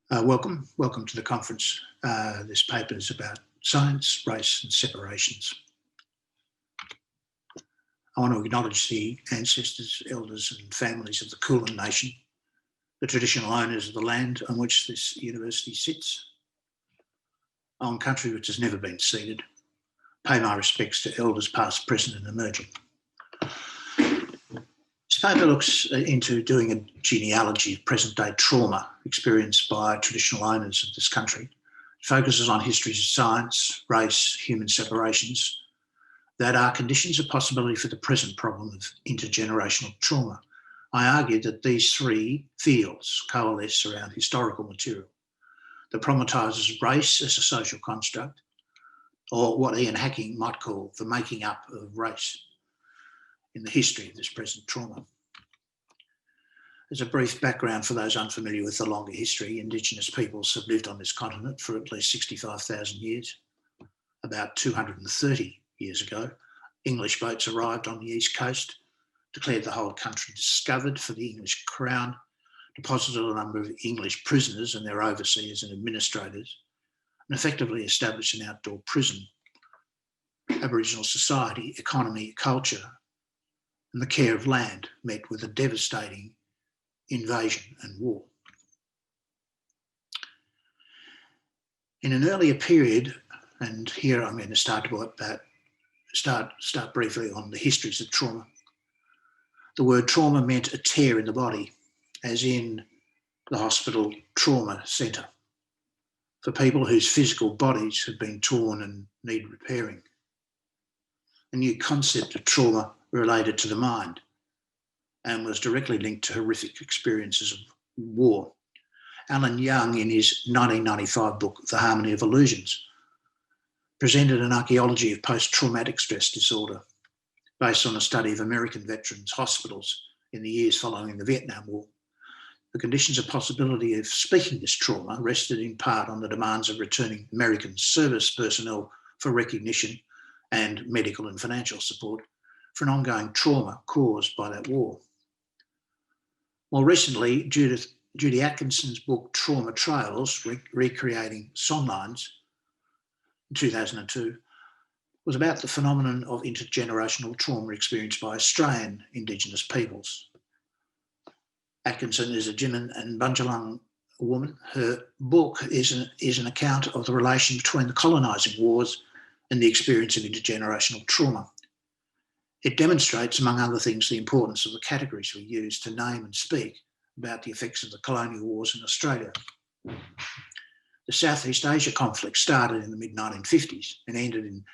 Welcome to the conference. This paper is about science, race and separations. I want to acknowledge the ancestors, elders and families of the Kulin Nation, the traditional owners of the land on which this university sits, on country which has never been ceded. Pay my respects to elders past, present and emerging. This paper looks into doing a genealogy of present-day trauma experienced by traditional owners of this country. It focuses on histories of science, race, human separations that are conditions of possibility for the present problem of intergenerational trauma. I argue that these three fields coalesce around historical material that problematises race as a social construct, or what Ian Hacking might call the making up of race in the history of this present trauma. As a brief background for those unfamiliar with the longer history, Indigenous peoples have lived on this continent for at least 65,000 years. About 230 years ago, English boats arrived on the east coast, declared the whole country discovered for the English crown, deposited a number of English prisoners and their overseers and administrators, and effectively established an outdoor prison. Aboriginal society, economy, culture, and the care of land met with a devastating invasion and war. In an earlier period, and here I'm going to start briefly on the histories of trauma. The word trauma meant a tear in the body, as in the hospital trauma centre, for people whose physical bodies have been torn and need repairing. A new concept of trauma related to the mind and was directly linked to horrific experiences of war. Alan Young, in his 1995 book, The Harmony of Illusions, presented an archaeology of post-traumatic stress disorder based on a study of American veterans' hospitals in the years following the Vietnam War. The conditions of possibility of speaking this trauma rested in part on the demands of returning American service personnel for recognition and medical and financial support for an ongoing trauma caused by that war. More recently, Judy Atkinson's book Trauma Trails, Recreating Songlines, in 2002, was about the phenomenon of intergenerational trauma experienced by Australian Indigenous peoples. Atkinson is a Jimin and Bundjalung woman. Her book is an account of the relation between the colonising wars and the experience of intergenerational trauma. It demonstrates, among other things, the importance of the categories we use to name and speak about the effects of the colonial wars in Australia. The Southeast Asia conflict started in the mid-1950s and ended in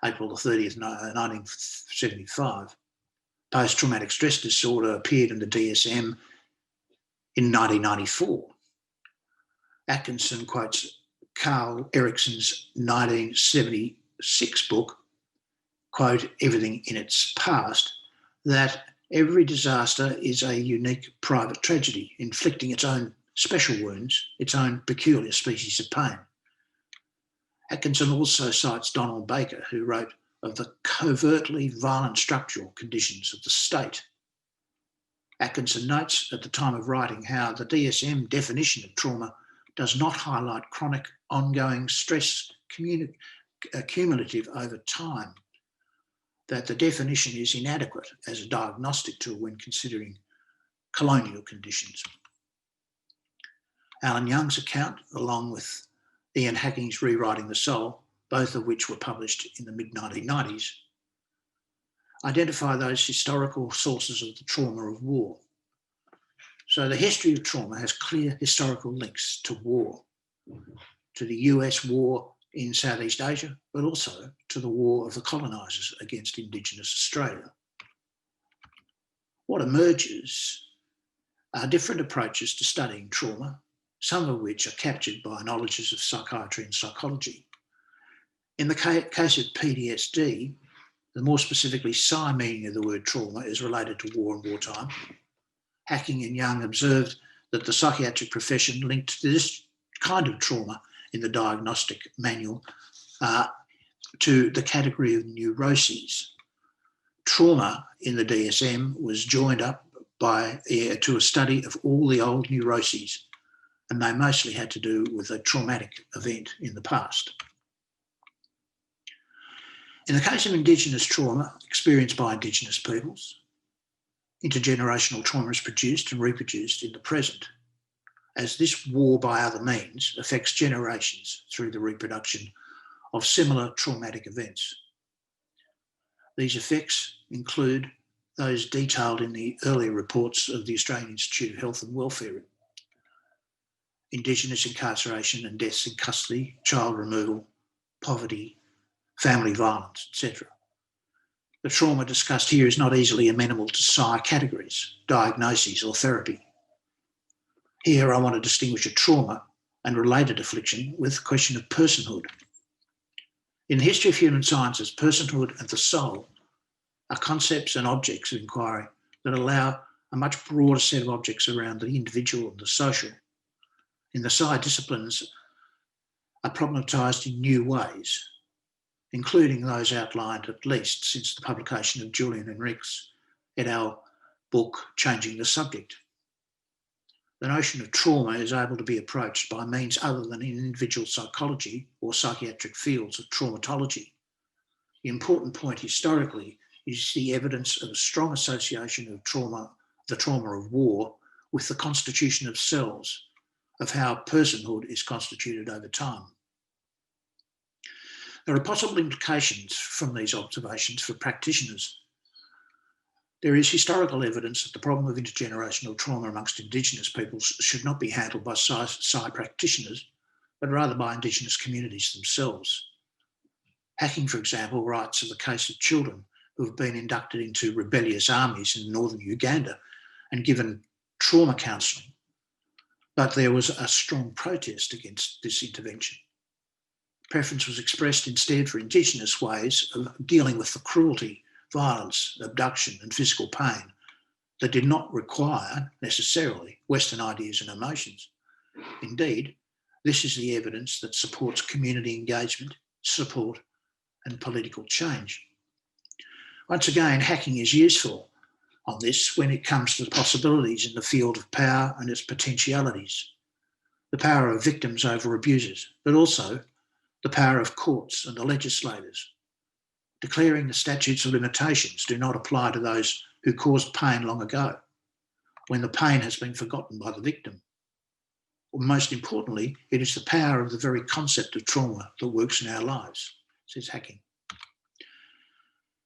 April the 30th, 1975. Post-traumatic stress disorder appeared in the DSM in 1994. Atkinson quotes Carl Erickson's 1976 book, quote, Everything in its Past, that every disaster is a unique private tragedy, inflicting its own special wounds, its own peculiar species of pain. Atkinson also cites Donald Baker, who wrote of the covertly violent structural conditions of the state. Atkinson notes at the time of writing how the DSM definition of trauma does not highlight chronic ongoing stress cumulative over time, that the definition is inadequate as a diagnostic tool when considering colonial conditions. Alan Young's account, along with Ian Hacking's Rewriting the Soul, both of which were published in the mid-1990s, identify those historical sources of the trauma of war. So the history of trauma has clear historical links to war, to the US war in Southeast Asia, but also to the war of the colonisers against Indigenous Australia. What emerges are different approaches to studying trauma, some of which are captured by knowledges of psychiatry and psychology. In the case of PTSD, the more specifically Psi meaning of the word trauma is related to war and wartime. Hacking and Young observed that the psychiatric profession linked this kind of trauma in the diagnostic manual to the category of neuroses. Trauma in the DSM was joined up to a study of all the old neuroses and they mostly had to do with a traumatic event in the past. In the case of Indigenous trauma experienced by Indigenous peoples, intergenerational trauma is produced and reproduced in the present, as this war by other means affects generations through the reproduction of similar traumatic events. These effects include those detailed in the earlier reports of the Australian Institute of Health and Welfare: Indigenous incarceration and deaths in custody, child removal, poverty, family violence, etc. The trauma discussed here is not easily amenable to psi categories, diagnoses or therapy. Here I want to distinguish a trauma and related affliction with the question of personhood. In the history of human sciences, personhood and the soul are concepts and objects of inquiry that allow a much broader set of objects around the individual and the social. In the psi disciplines are problematized in new ways, including those outlined at least since the publication of Julian Enriquez et al. Book, Changing the Subject. The notion of trauma is able to be approached by means other than in individual psychology or psychiatric fields of traumatology. The important point historically is the evidence of a strong association of trauma, the trauma of war, with the constitution of cells, of how personhood is constituted over time. There are possible implications from these observations for practitioners. There is historical evidence that the problem of intergenerational trauma amongst Indigenous peoples should not be handled by psi practitioners, but rather by Indigenous communities themselves. Hacking, for example, writes of the case of children who have been inducted into rebellious armies in northern Uganda and given trauma counselling, but there was a strong protest against this intervention. Preference was expressed instead for Indigenous ways of dealing with the cruelty, violence, abduction and physical pain that did not require necessarily Western ideas and emotions. Indeed, this is the evidence that supports community engagement, support and political change. Once again, hacking is useful on this when it comes to the possibilities in the field of power and its potentialities, the power of victims over abusers, but also the power of courts and the legislators, declaring the statutes of limitations do not apply to those who caused pain long ago, when the pain has been forgotten by the victim. Or most importantly, it is the power of the very concept of trauma that works in our lives, says Hacking.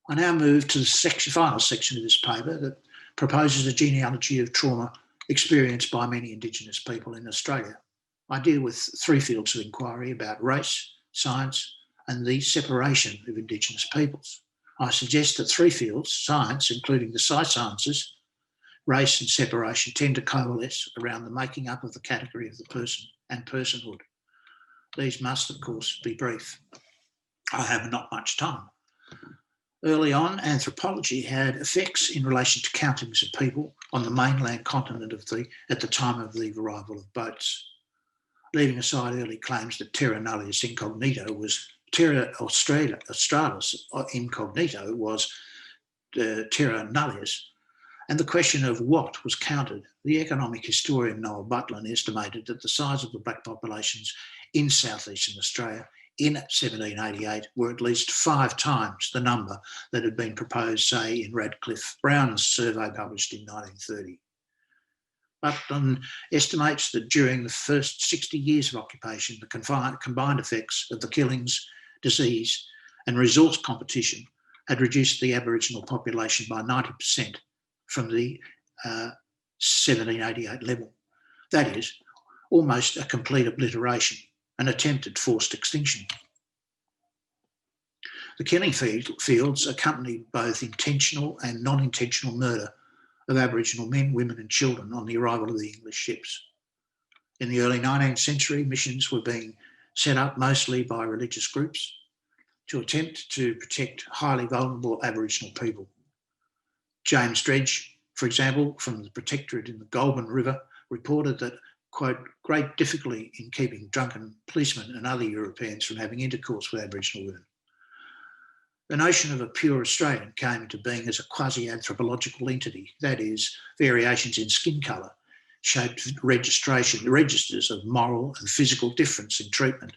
I now move to the final section of this paper that proposes a genealogy of trauma experienced by many Indigenous people in Australia. I deal with three fields of inquiry about race, science, and the separation of Indigenous peoples. I suggest that three fields, science, including the psi sciences, race and separation, tend to coalesce around the making up of the category of the person and personhood. These must, of course, be brief. I have not much time. Early on, anthropology had effects in relation to countings of people on the mainland continent at the time of the arrival of boats. Leaving aside early claims that terra nullius incognito was terra australis incognito was terra nullius, and the question of what was counted, the economic historian Noel Butlin estimated that the size of the black populations in southeastern Australia in 1788 were at least 5 times the number that had been proposed, say, in Radcliffe Brown's survey published in 1930. Butlin estimates that during the first 60 years of occupation, the combined effects of the killings, disease and resource competition had reduced the Aboriginal population by 90% from the 1788 level. That is, almost a complete obliteration, an attempted forced extinction. The killing fields accompanied both intentional and non-intentional murder of Aboriginal men, women and children on the arrival of the English ships. In the early 19th century, missions were being set up mostly by religious groups to attempt to protect highly vulnerable Aboriginal people. James Dredge, for example, from the Protectorate in the Goulburn River, reported that, quote, great difficulty in keeping drunken policemen and other Europeans from having intercourse with Aboriginal women. The notion of a pure Australian came into being as a quasi-anthropological entity, that is, variations in skin colour, shaped registers of moral and physical difference in treatment,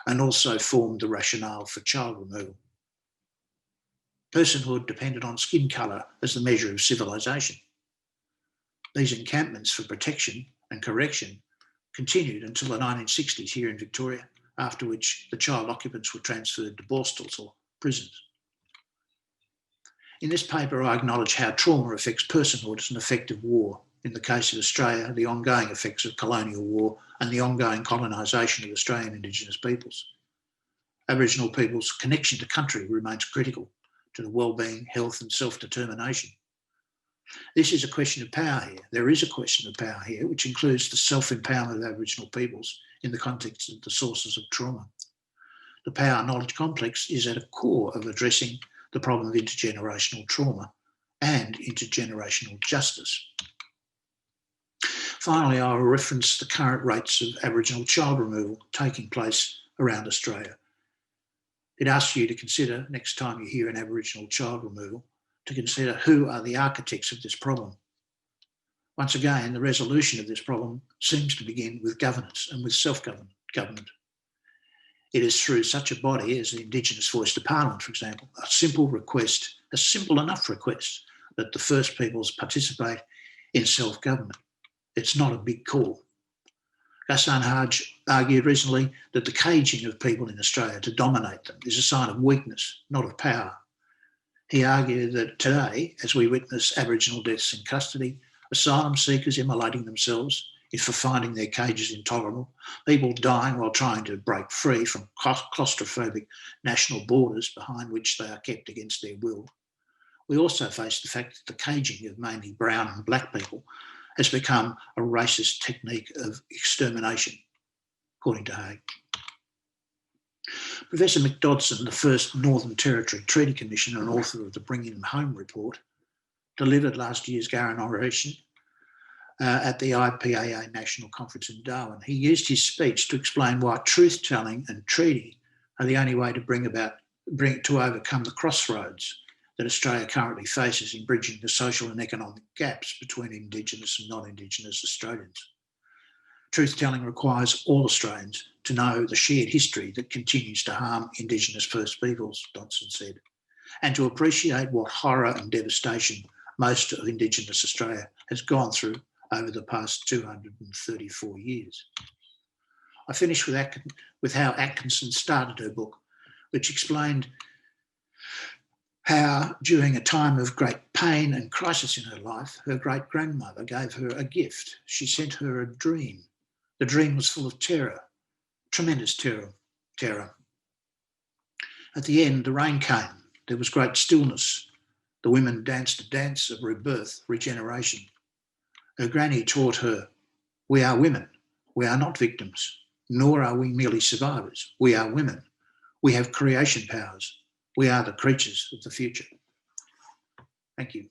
and also formed the rationale for child removal. Personhood depended on skin colour as the measure of civilisation. These encampments for protection and correction continued until the 1960s here in Victoria, after which the child occupants were transferred to borstalls or prisons. In this paper, I acknowledge how trauma affects personhood as an effect of war. In the case of Australia, the ongoing effects of colonial war and the ongoing colonisation of Australian Indigenous peoples. Aboriginal people's connection to country remains critical to the well-being, health and self-determination. This is a question of power here. There is a question of power here, which includes the self-empowerment of Aboriginal peoples in the context of the sources of trauma. The power-knowledge complex is at a core of addressing the problem of intergenerational trauma and intergenerational justice. Finally, I will reference the current rates of Aboriginal child removal taking place around Australia. It asks you to consider, next time you hear an Aboriginal child removal, to consider who are the architects of this problem. Once again, the resolution of this problem seems to begin with governance and with self-government. It is through such a body as the Indigenous Voice to Parliament, for example, a simple enough request that the First Peoples participate in self-government. It's not a big call. Ghassan Haj argued recently that the caging of people in Australia to dominate them is a sign of weakness, not of power. He argued that today, as we witness Aboriginal deaths in custody, asylum seekers immolating themselves for finding their cages intolerable, people dying while trying to break free from claustrophobic national borders behind which they are kept against their will, we also face the fact that the caging of mainly brown and black people has become a racist technique of extermination, according to Haig. Professor McDodson, the first Northern Territory Treaty Commissioner and author of the Bringing Them Home report, delivered last year's Garran oration at the IPAA National Conference in Darwin. He used his speech to explain why truth-telling and treaty are the only way to overcome the crossroads that Australia currently faces in bridging the social and economic gaps between Indigenous and non-Indigenous Australians. Truth-telling requires all Australians to know the shared history that continues to harm Indigenous First Peoples, Dodson said, and to appreciate what horror and devastation most of Indigenous Australia has gone through over the past 234 years. I finish with how Atkinson started her book, which explained how, during a time of great pain and crisis in her life, her great-grandmother gave her a gift. She sent her a dream. The dream was full of terror, tremendous terror. At the end, the rain came. There was great stillness. The women danced a dance of rebirth, regeneration. Her granny taught her, we are women. We are not victims, nor are we merely survivors. We are women. We have creation powers. We are the creatures of the future. Thank you.